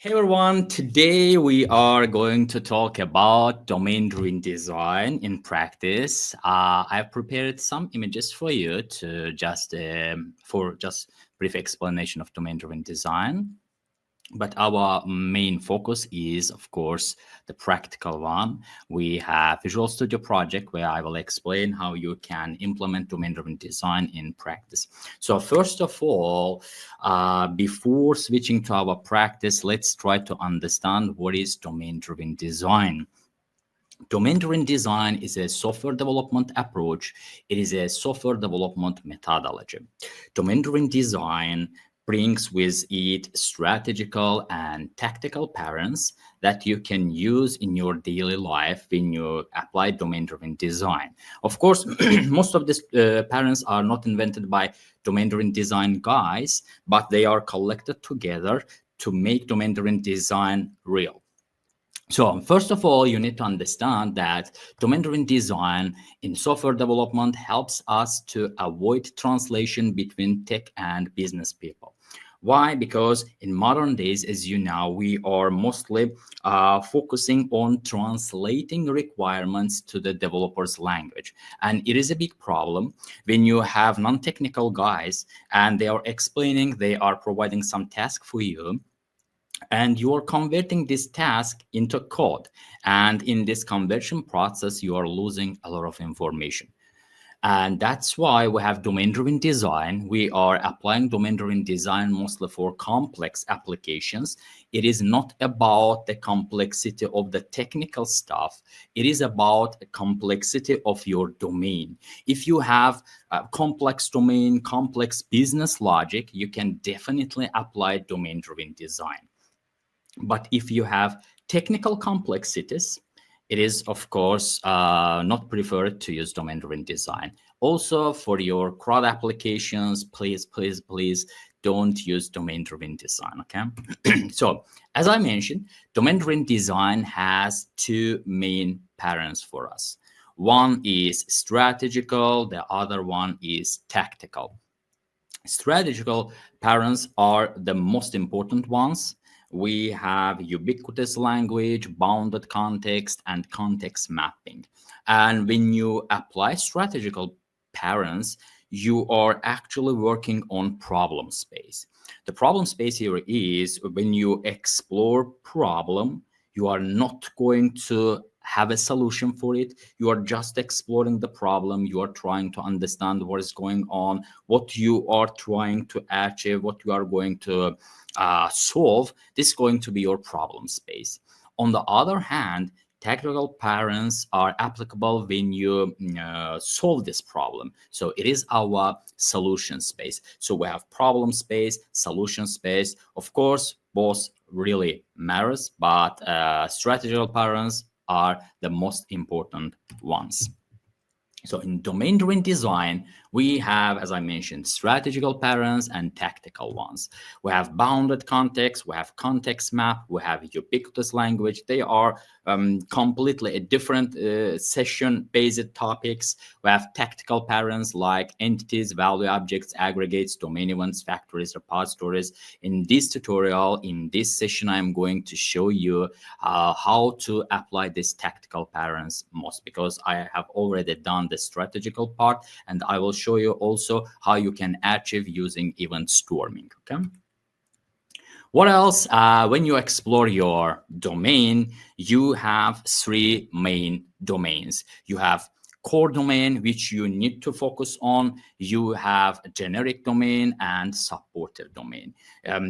Hey everyone, today we are going to talk about domain-driven design in practice. I've prepared some images for you to for just brief explanation of domain-driven design. But our main focus is, of course, the practical one. We have Visual Studio Project where I will explain how you can implement domain-driven design in practice. So first of all, before switching to our practice, let's try to understand what is domain-driven design. Domain-driven design is a software development approach. It is a software development methodology. Domain-driven design brings with it strategical and tactical patterns that you can use in your daily life when you apply domain-driven design. Of course, most of these patterns are not invented by domain-driven design guys, but they are collected together to make domain-driven design real. So first of all, you need to understand that domain-driven design in software development helps us to avoid translation between tech and business people. Why? Because in modern days, as you know, we are mostly focusing on translating requirements to the developer's language. And it is a big problem when you have non-technical guys and they are explaining, they are providing some task for you, and you are converting this task into code. And in this conversion process, you are losing a lot of information. And that's why we have domain-driven design. We are applying domain-driven design mostly for complex applications. It is not about the complexity of the technical stuff. It is about the complexity of your domain. If you have a complex domain, complex business logic, you can definitely apply domain-driven design. But if you have technical complexities, it is, of course, not preferred to use domain-driven design. Also, for your CRUD applications, please don't use domain-driven design, okay? So, as I mentioned, domain-driven design has two main patterns for us. One is strategical, the other one is tactical. Strategical patterns are the most important ones. We have ubiquitous language, bounded context, and context mapping. And when you apply strategical patterns, you are actually working on problem space. The problem space here is when you explore problem, you are not going to have a solution for it. You are just exploring the problem. You are trying to understand what is going on, what you are trying to achieve, what you are going to solve. This is going to be your problem space. On the other hand, tactical patterns are applicable when you solve this problem. So it is our solution space. So we have problem space, solution space. Of course, both really matters, but strategical patterns are the most important ones. So in domain-driven design, we have, as I mentioned, strategical patterns and tactical ones. We have bounded context, we have context map, we have ubiquitous language. They are completely a different session-based topics. We have tactical patterns like entities, value objects, aggregates, domain events, factories, repositories. In this tutorial, in this session, I'm going to show you how to apply these tactical patterns most, because I have already done the strategical part, and I will show you also how you can achieve using event storming. Okay. What else? When you explore your domain, you have three main domains. You have core domain, which you need to focus on. You have a generic domain and supportive domain.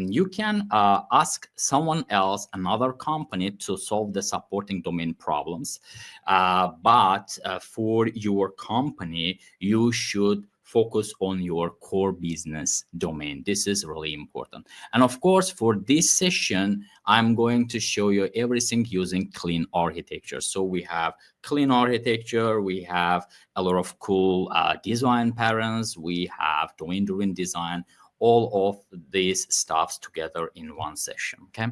You can ask someone else, another company, to solve the supporting domain problems. But for your company, you should focus on your core business domain. This is really important. And of course, for this session, I'm going to show you everything using clean architecture. So we have clean architecture, we have a lot of cool design patterns, we have domain-driven design, all of these stuffs together in one session. Okay,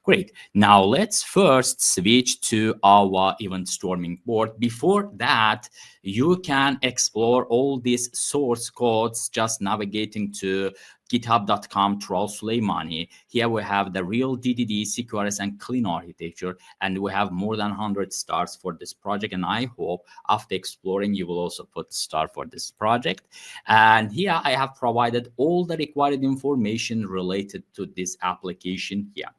great. Now let's first switch to our event storming board. Before that, you can explore all these source codes just navigating to github.com /Suleimani. Here we have the real DDD, CQRS, and clean architecture, and we have more than 100 stars for this project. And I hope after exploring, you will also put star for this project. And here I have provided all the required information related to this application here.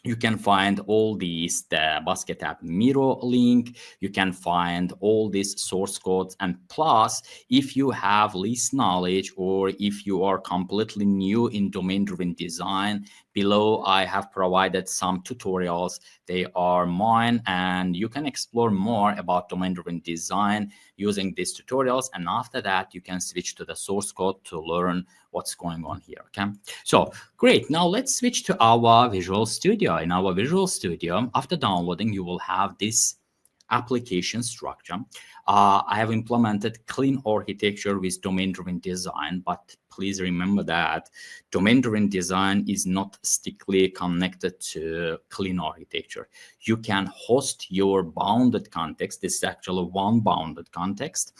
You can find all these, the basket app Miro link. You can find all these source codes. And plus, if you have least knowledge or if you are completely new in domain-driven design, below I have provided some tutorials. They are mine, and you can explore more about domain-driven design using these tutorials. And after that, you can switch to the source code to learn what's going on here. Okay, so great. Now let's switch to our Visual Studio. In our Visual Studio, after downloading, you will have this application structure. I have implemented clean architecture with domain-driven design, but please remember that domain-driven design is not strictly connected to clean architecture. You can host your bounded context. This is actually one bounded context.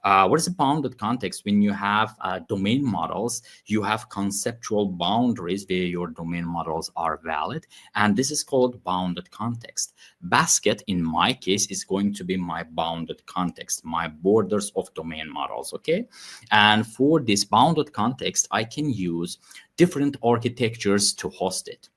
What is a bounded context? When you have domain models, you have conceptual boundaries where your domain models are valid, and this is called bounded context. Basket, in my case, is going to be my bounded context, my borders of domain models, okay? And for this bounded context, I can use different architectures to host it.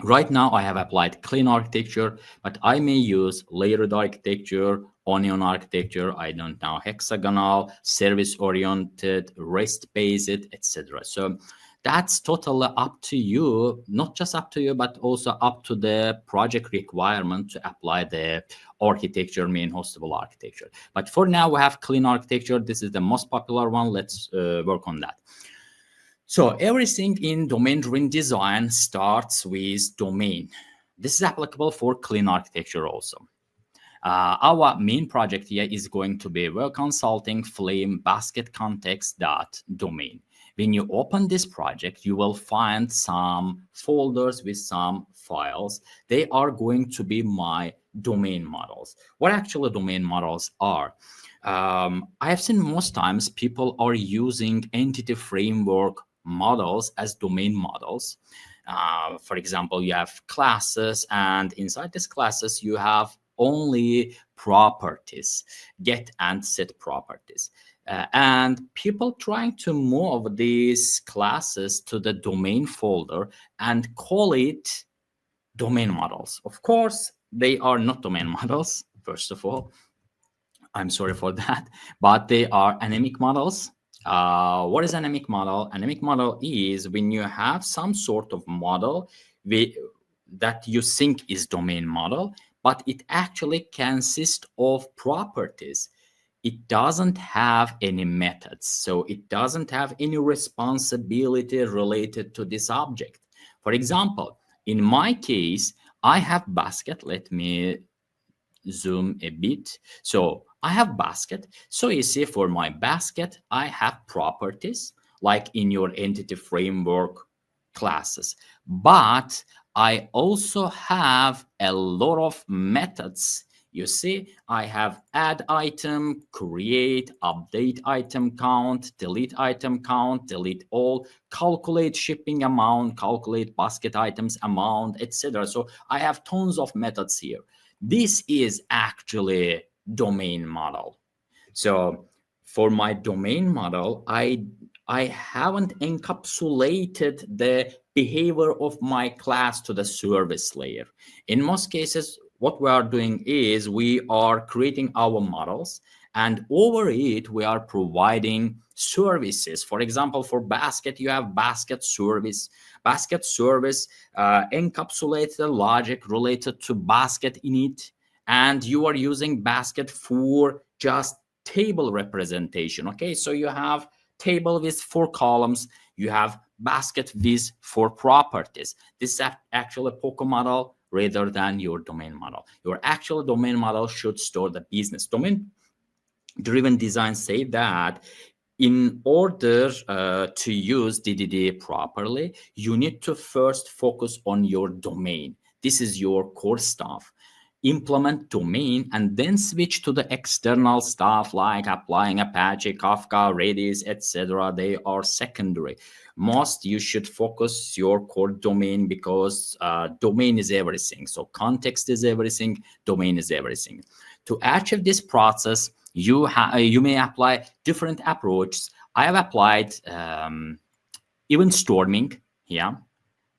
Right now, I have applied clean architecture, but I may use layered architecture, onion architecture, I don't know, hexagonal, service-oriented, REST-based, etc. So that's totally up to you, not just up to you, but also up to the project requirement to apply the architecture, main hostable architecture. But for now, we have clean architecture. This is the most popular one. Let's work on that. So everything in domain-driven design starts with domain. This is applicable for clean architecture also. Our main project here is going to be Web Consulting Flame Basket Context .domain. When you open this project, you will find some folders with some files. They are going to be my domain models. What actually domain models are? I have seen most times people are using entity framework models as domain models. For example, you have classes, and inside these classes, you have only properties, get and set properties. And people trying to move these classes to the domain folder and call it domain models. Of course, they are not domain models, first of all. I'm sorry for that, but they are anemic models. What is anemic model? Anemic model is when you have some sort of model that you think is domain model, but it actually consists of properties. It doesn't have any methods, so it doesn't have any responsibility related to this object. For example, in my case, I have basket. Let me zoom a bit. So I have basket. So you see, for my basket, I have properties like in your entity framework classes, but I also have a lot of methods. You see, I have add item, create, update item count, delete item count, delete all, calculate shipping amount, calculate basket items amount, etc. So I have tons of methods here. This is actually domain model. So for my domain model, I haven't encapsulated the behavior of my class to the service layer. In most cases, what we are doing is we are creating our models, and over it, we are providing services. For example, for basket, you have basket service. Basket service encapsulates the logic related to basket init, and you are using basket for just table representation. Okay, so you have table with 4 columns, you have basket with 4 properties. This is actually a POCO model rather than your domain model. Your actual domain model should store the business. Domain-driven design say that in order to use DDD properly, you need to first focus on your domain. This is your core stuff. implement domain, and then switch to the external stuff like applying Apache, Kafka, Redis, etc. They are secondary. Most you should focus your core domain, because domain is everything. So context is everything, domain is everything. To achieve this process, you may apply different approaches. I have applied event storming here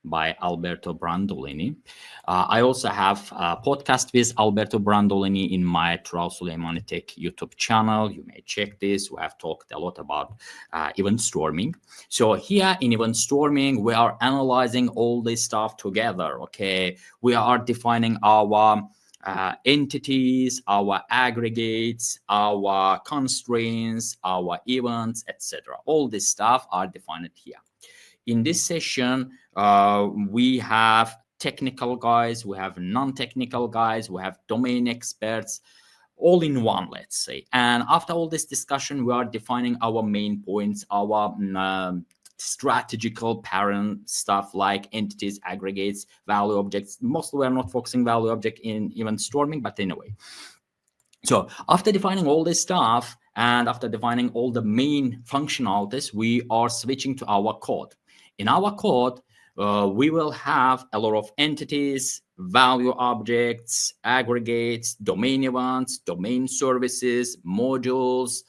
by Alberto Brandolini. I also have a podcast with Alberto Brandolini in my Tural Suleimani Tech YouTube channel. You may check this. We have talked a lot about event storming. So here in event storming, we are analyzing all this stuff together, okay? We are defining our entities, our aggregates, our constraints, our events, etc. All this stuff are defined here. In this session, we have technical guys, we have non-technical guys, we have domain experts, all in one, let's say. And after all this discussion, we are defining our main points, our strategical parent stuff like entities, aggregates, value objects. Mostly we are not focusing value object in event storming, but anyway. So after defining all this stuff and after defining all the main functionalities, we are switching to our code. In our code, we will have a lot of entities, value objects, aggregates, domain events, domain services, modules,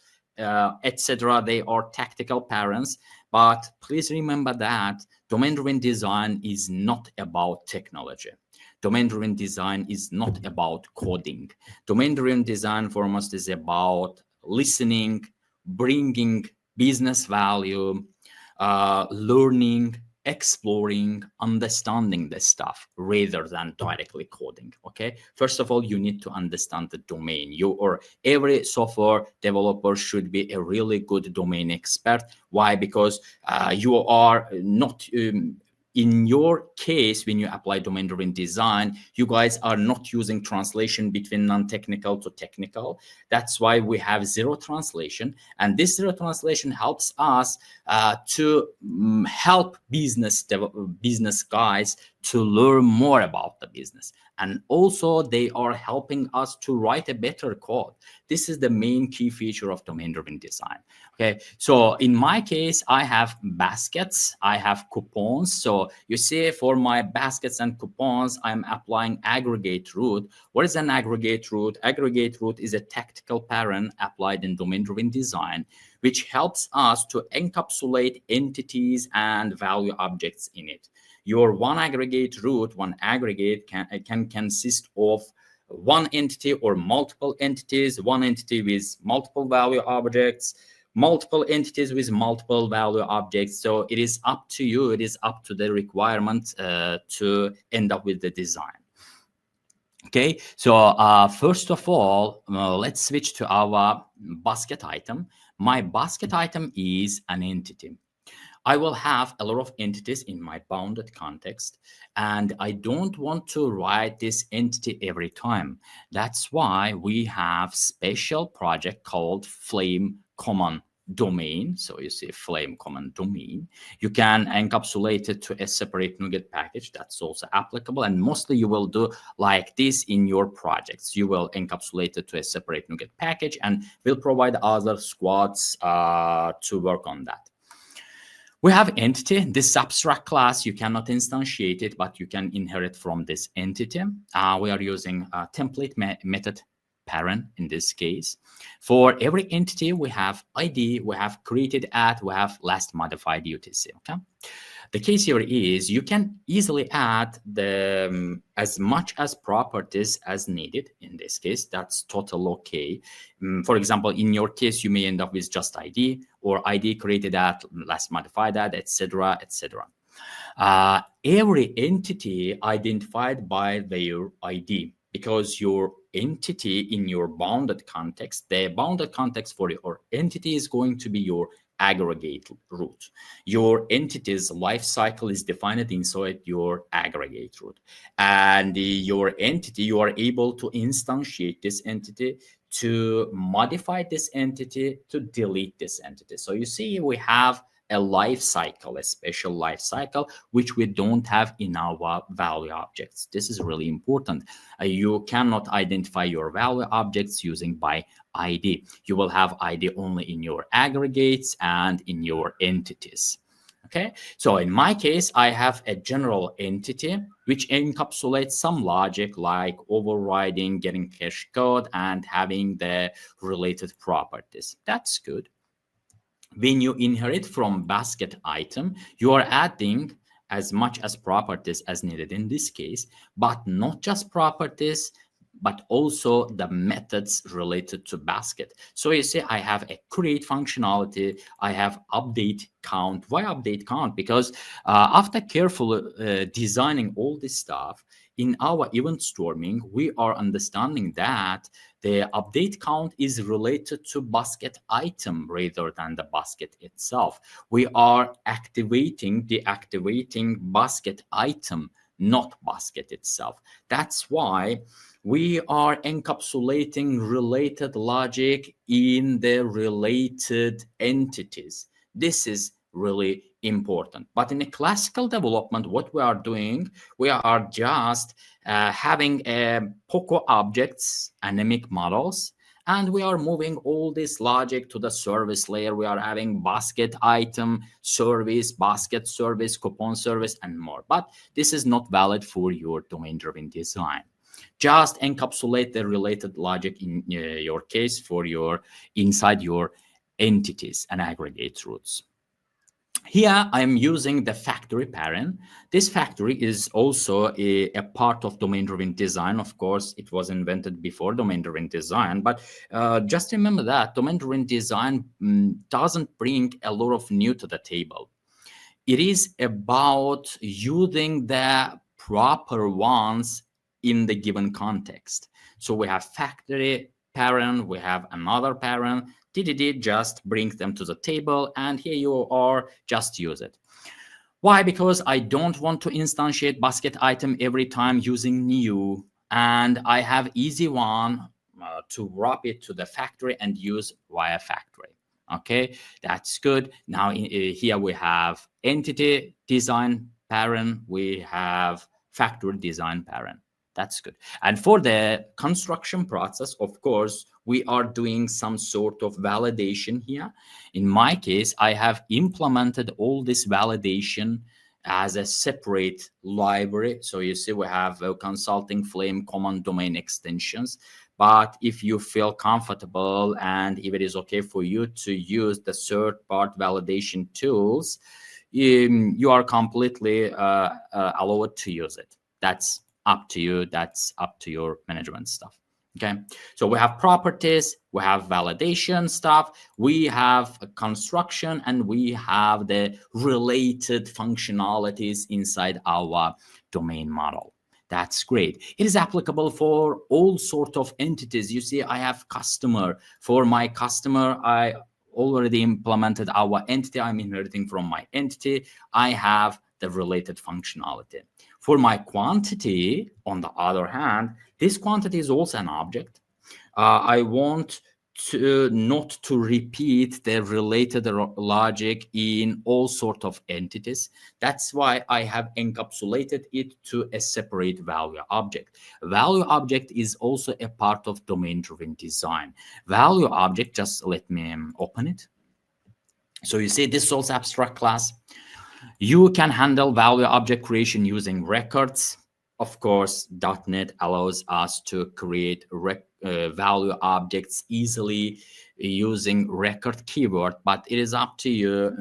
etc. They are tactical parents. But please remember that domain-driven design is not about technology. Domain-driven design is not about coding. Domain-driven design foremost is about listening, bringing business value, learning, exploring, understanding the stuff rather than directly coding. Okay, first of all, you need to understand the domain. You or every software developer should be a really good domain expert. Why? Because you are not in your case, when you apply domain-driven design, you guys are not using translation between non-technical to technical. That's why we have zero translation. And this zero translation helps us to help business guys to learn more about the business. And also they are helping us to write a better code. This is the main key feature of domain-driven design. Okay, so in my case, I have baskets, I have coupons. So you see for my baskets and coupons, I'm applying aggregate root. What is an aggregate root? Aggregate root is a tactical parent applied in domain-driven design, which helps us to encapsulate entities and value objects in it. Your one aggregate root, one aggregate can consist of one entity or multiple entities, one entity with multiple value objects, multiple entities with multiple value objects. So it is up to you, it is up to the requirement to end up with the design. Okay, so first of all, let's switch to our basket item. My basket item is an entity. I will have a lot of entities in my bounded context, and I don't want to write this entity every time. That's why we have special project called Flame Common Domain. So you see Flame Common Domain. You can encapsulate it to a separate NuGet package. That's also applicable. And mostly you will do like this in your projects. You will encapsulate it to a separate NuGet package, and we'll provide other squads to work on that. We have entity, this abstract class, you cannot instantiate it, but you can inherit from this entity. We are using a template method parent in this case. For every entity, we have ID, we have created at, we have last modified UTC, okay? The case here is you can easily add the as much as properties as needed. In this case, that's totally okay. For example, in your case, you may end up with just ID or ID created at, last modified at, etc., etc. Every entity identified by their ID, because your entity in your bounded context, the bounded context for your entity is going to be your aggregate root. Your entity's life cycle is defined inside your aggregate root. And your entity, you are able to instantiate this entity, to modify this entity, to delete this entity. So you see we have a life cycle, a special life cycle, which we don't have in our value objects. This is really important. You cannot identify your value objects using by ID. You will have ID only in your aggregates and in your entities. Okay, so in my case, I have a general entity which encapsulates some logic like overriding, getting cache code, and having the related properties. That's good. When you inherit from basket item, you are adding as much as properties as needed in this case, but not just properties, but also the methods related to basket. So you see, I have a create functionality, I have update count. Why update count? Because after carefully designing all this stuff, in our event storming, we are understanding that the update count is related to basket item rather than the basket itself. We are deactivating basket item, not basket itself. That's why we are encapsulating related logic in the related entities. This is really important. But in a classical development, what we are doing, we are just having POCO objects, anemic models, and we are moving all this logic to the service layer. We are having basket item service, basket service, coupon service, and more. But this is not valid for your domain-driven design. Just encapsulate the related logic in your case for your inside your entities and aggregate roots. Here I am using the factory parent. This factory is also a part of domain-driven design. Of course, it was invented before domain-driven design, but just remember that domain-driven design doesn't bring a lot of new to the table. It is about using the proper ones in the given context. So we have factory parent, we have another parent, TDD just brings them to the table, and here you are, just use it. Why? Because I don't want to instantiate basket item every time using new, and I have easy one to wrap it to the factory and use via factory. Okay, that's good. Now here we have entity design parent, we have factory design parent. That's good. And for the construction process, of course, we are doing some sort of validation here. In my case, I have implemented all this validation as a separate library. So you see, we have consulting, flame, common domain extensions. But if you feel comfortable and if it is okay for you to use the third-part validation tools, you are completely allowed to use it. That's up to you. That's up to your management stuff. Okay, so we have properties, we have validation stuff, we have construction, and we have the related functionalities inside our domain model. That's great. It is applicable for all sorts of entities. You see, I have customer. For my customer, I already implemented our entity. I'm inheriting from my entity. I have the related functionality. For my quantity, on the other hand, this quantity is also an object. I want to not to repeat the related logic in all sorts of entities. That's why I have encapsulated it to a separate value object. Value object is also a part of domain-driven design. Value object, just let me open it. So you see, this is also abstract class. You can handle value object creation using records. Of course, .NET allows us to create value objects easily using record keyword, but it is up to you.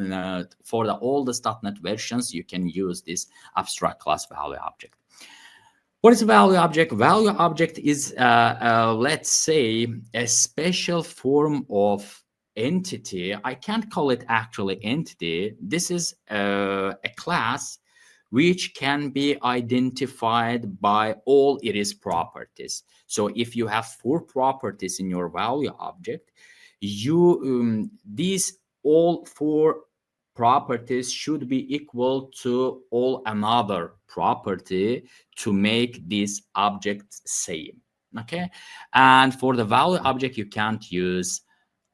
For the oldest .NET versions, you can use this abstract class value object. What is a value object? Value object is, let's say, a special form of entity. I can't call it actually entity. This is a class which can be identified by all its properties. So if you have 4 properties in your value object, these all 4 properties should be equal to all another property to make this object same. Okay, and for the value object, you can't use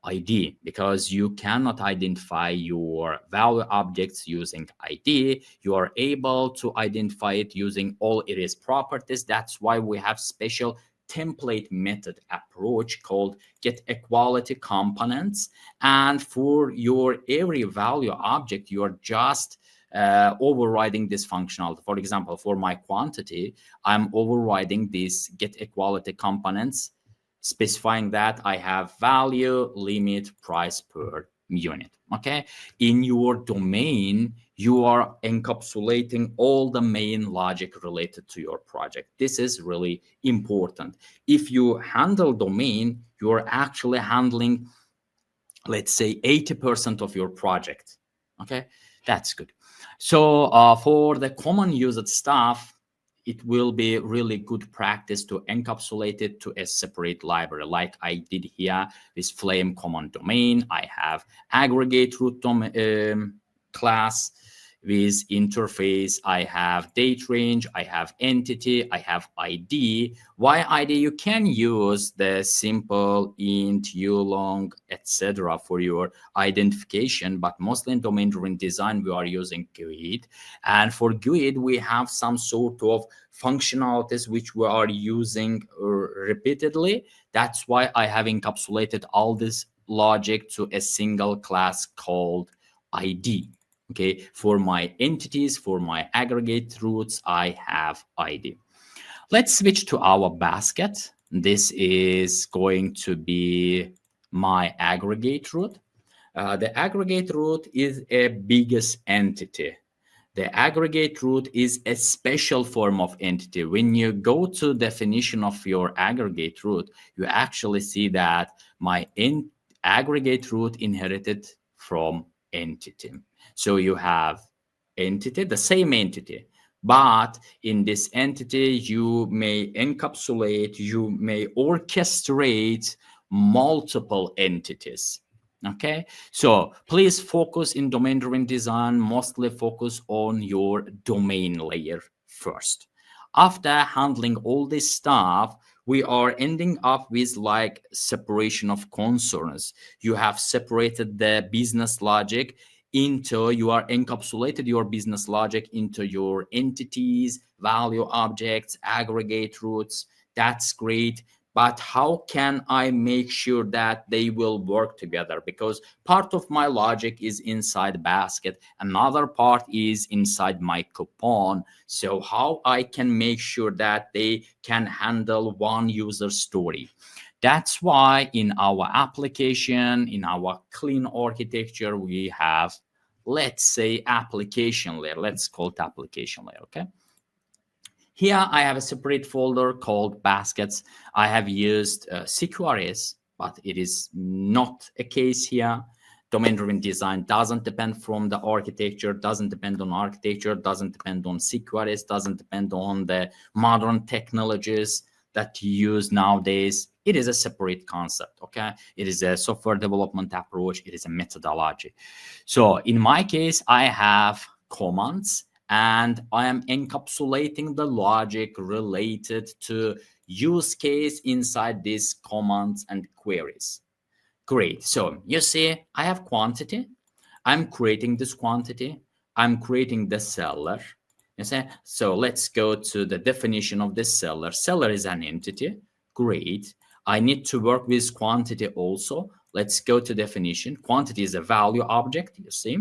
ID, because you cannot identify your value objects using ID. You are able to identify it using all its properties. That's why we have special template method approach called get equality components. And for your every value object, you're just overriding this functionality. For example, for my quantity, I'm overriding this get equality components, specifying that I have value, limit, price per unit. Okay. In your domain, you are encapsulating all the main logic related to your project. This is really important. If you handle domain, you're actually handling, let's say, 80% of your project. Okay, that's good. So for the common used stuff, it will be really good practice to encapsulate it to a separate library, like I did here with Flame common domain. I have aggregate root class with interface. I have date range, I have entity, I have ID. Why ID? You can use the simple int, ulong, etc. for your identification, but mostly in domain-driven design, we are using GUID. And for GUID, we have some sort of functionalities which we are using repeatedly. That's why I have encapsulated all this logic to a single class called ID. Okay, for my entities, for my aggregate roots, I have ID. Let's switch to our basket. This is going to be my aggregate root. The aggregate root is a biggest entity. The aggregate root is a special form of entity. When you go to definition of your aggregate root, you actually see that my aggregate root inherited from entity. So you have entity, the same entity, but in this entity, you may encapsulate, you may orchestrate multiple entities. Okay, so please focus in domain-driven design, mostly focus on your domain layer first. After handling all this stuff, we are ending up with like separation of concerns. You have separated the business logic into, you are encapsulated your business logic into your entities, value objects, aggregate roots. That's great. But how can I make sure that they will work together? Because part of my logic is inside basket, another part is inside my coupon. So how I can make sure that they can handle one user story? That's why in our application, in our clean architecture, we have, let's say, application layer. Let's call it application layer, okay? Here I have a separate folder called baskets. I have used CQRS, but it is not a case here. Domain-driven design doesn't depend from the architecture, doesn't depend on architecture, doesn't depend on CQRS, doesn't depend on the modern technologies that you use nowadays. It is a separate concept, okay? It is a software development approach. It is a methodology. So in my case, I have commands, and I am encapsulating the logic related to use case inside these commands and queries. Great. So you see, I have quantity. I'm creating this quantity. I'm creating the seller. You see? So let's go to the definition of this seller. Seller is an entity. Great. I need to work with quantity also. Let's go to definition. Quantity is a value object, you see.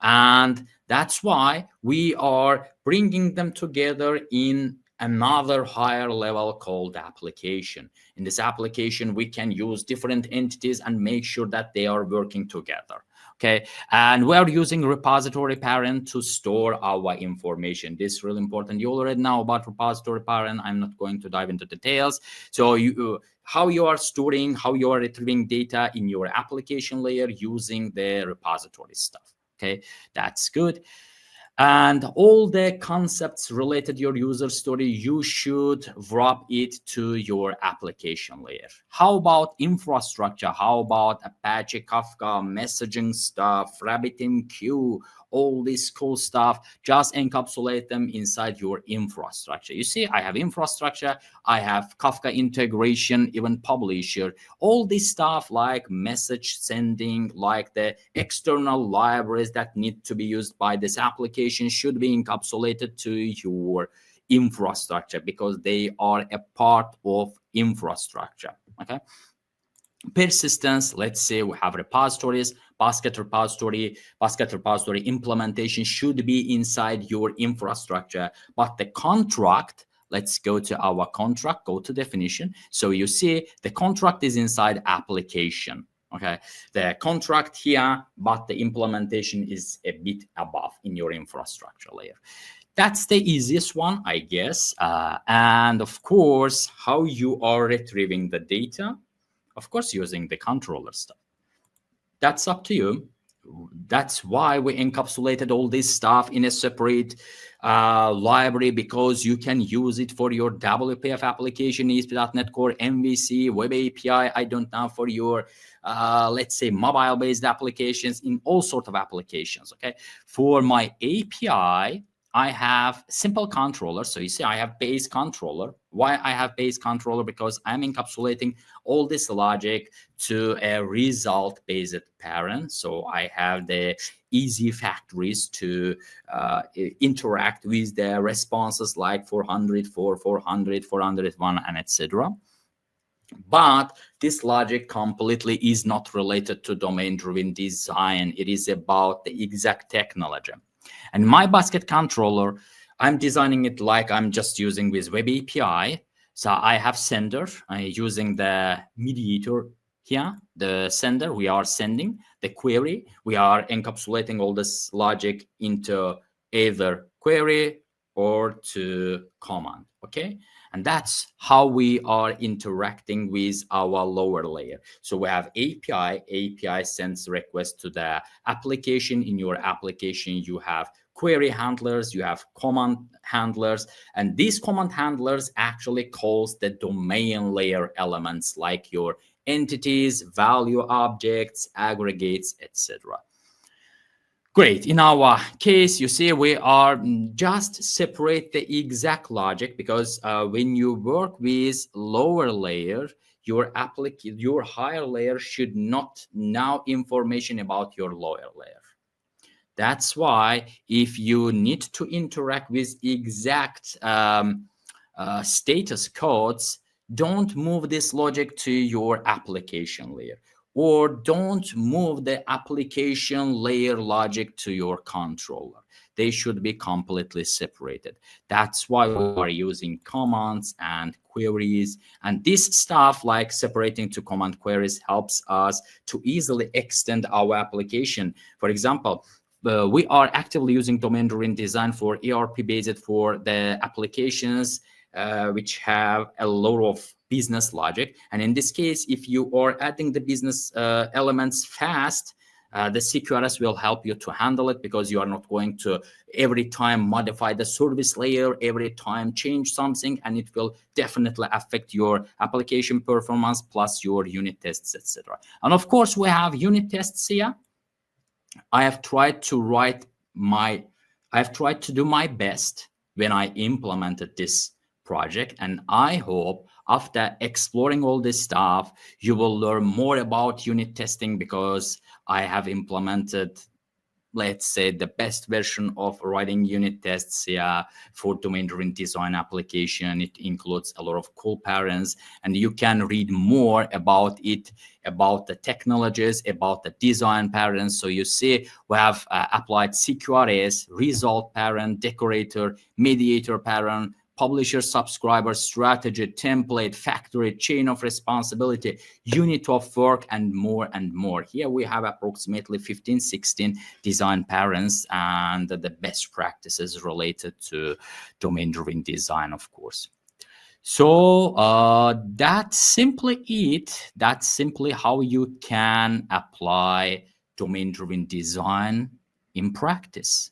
And that's why we are bringing them together in another higher level called application. In this application, we can use different entities and make sure that they are working together. Okay, and we're using repository parent to store our information. This is really important. You already know about repository parent. I'm not going to dive into details. So how you are storing, how you are retrieving data in your application layer using the repository stuff. Okay, that's good. And all the concepts related to your user story, you should wrap it to your application layer. How about infrastructure? How about Apache Kafka, messaging stuff, RabbitMQ, all this cool stuff, just encapsulate them inside your infrastructure. You see, I have infrastructure, I have Kafka integration, even publisher, all this stuff like message sending, like the external libraries that need to be used by this application should be encapsulated to your infrastructure because they are a part of infrastructure. Okay. Persistence, let's say we have repositories, basket repository implementation should be inside your infrastructure, but the contract, let's go to our contract, go to definition. So you see the contract is inside application. Okay, the contract here, but the implementation is a bit above in your infrastructure layer. That's the easiest one, I guess. And of course, how you are retrieving the data, of course, using the controller stuff. That's up to you. That's why we encapsulated all this stuff in a separate library, because you can use it for your WPF application, ASP.NET Core, MVC, Web API, I don't know, for your, let's say, mobile-based applications, in all sorts of applications, okay? For my API, I have simple controller. So you see, I have base controller. Why I have base controller? Because I'm encapsulating all this logic to a result-based parent. So I have the easy factories to interact with the responses like 404, 400, 401, and etc. But this logic completely is not related to domain-driven design. It is about the exact technology. And my basket controller, I'm designing it like I'm just using with Web API. So I have sender, using the mediator here, the sender, we are sending the query. We are encapsulating all this logic into either query or to command, okay? And that's how we are interacting with our lower layer. So we have API sends request to the application. In your application, you have query handlers, you have command handlers, and these command handlers actually calls the domain layer elements like your entities, value objects, aggregates, etc. Great. In our case, you see, we are just separate the exact logic, because when you work with lower layer, your higher layer should not know information about your lower layer. That's why if you need to interact with exact status codes, don't move this logic to your application layer, or don't move the application layer logic to your controller. They should be completely separated. That's why we are using commands and queries. And this stuff like separating to command queries helps us to easily extend our application. For example, we are actively using domain-driven design for ERP-based for the applications which have a lot of business logic. And in this case, if you are adding the business elements fast, the CQRS will help you to handle it, because you are not going to every time modify the service layer, every time change something, and it will definitely affect your application performance plus your unit tests, etc. And of course, we have unit tests here. I have tried to do my best when I implemented this project, and I hope after exploring all this stuff, you will learn more about unit testing, because I have implemented, let's say, the best version of writing unit tests for domain-driven design application. It includes a lot of cool parents, and you can read more about it, about the technologies, about the design parents. So you see, we have applied CQRS, result parent, decorator, mediator parent, publisher, subscriber, strategy, template, factory, chain of responsibility, unit of work, and more and more. Here we have approximately 15, 16 design parents and the best practices related to domain-driven design, of course. So that's simply it. That's simply how you can apply domain-driven design in practice.